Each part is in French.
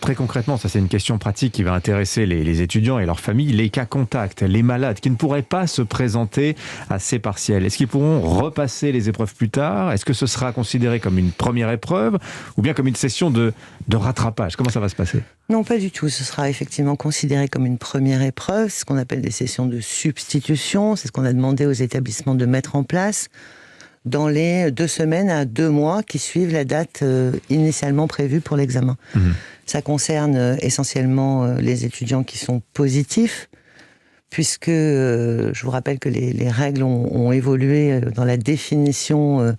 très concrètement, ça c'est une question pratique qui va intéresser les étudiants et leurs familles, les cas contacts, les malades qui ne pourraient pas se présenter à ces partiels, est-ce qu'ils pourront repasser les épreuves plus tard? Est-ce que ce sera considéré comme une première épreuve ou bien comme une session de rattrapage? Comment ça va se passer? Non, pas du tout. Ce sera effectivement considéré comme une première épreuve. C'est ce qu'on appelle des sessions de substitution. C'est ce qu'on a demandé aux établissements de mettre en place dans les 2 semaines à 2 mois qui suivent la date initialement prévue pour l'examen. Ça concerne essentiellement les étudiants qui sont positifs, puisque je vous rappelle que les règles ont évolué dans la définition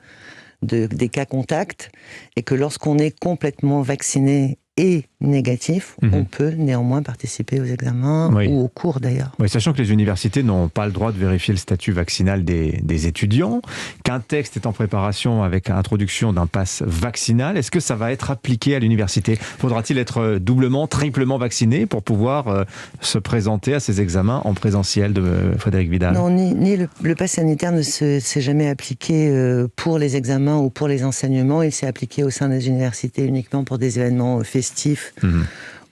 des cas contacts, et que lorsqu'on est complètement vacciné et négatif, on peut néanmoins participer aux examens ou aux cours d'ailleurs. Oui, sachant que les universités n'ont pas le droit de vérifier le statut vaccinal des étudiants, qu'un texte est en préparation avec l'introduction d'un pass vaccinal, est-ce que ça va être appliqué à l'université? Faudra-t-il être doublement, triplement vacciné pour pouvoir se présenter à ces examens en présentiel, de Frédérique Vidal? Non, ni le pass sanitaire ne s'est jamais appliqué pour les examens ou pour les enseignements. Il s'est appliqué au sein des universités uniquement pour des événements festifs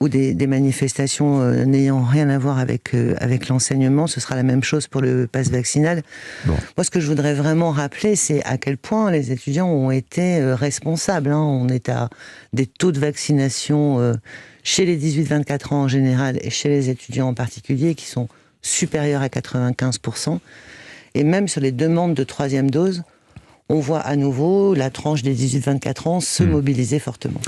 ou des manifestations n'ayant rien à voir avec l'enseignement. Ce sera la même chose pour le pass vaccinal. Moi, ce que je voudrais vraiment rappeler, c'est à quel point les étudiants ont été responsables. On est à des taux de vaccination chez les 18-24 ans en général et chez les étudiants en particulier qui sont supérieurs à 95%. Et même sur les demandes de 3e dose, on voit à nouveau la tranche des 18-24 ans se mobiliser fortement.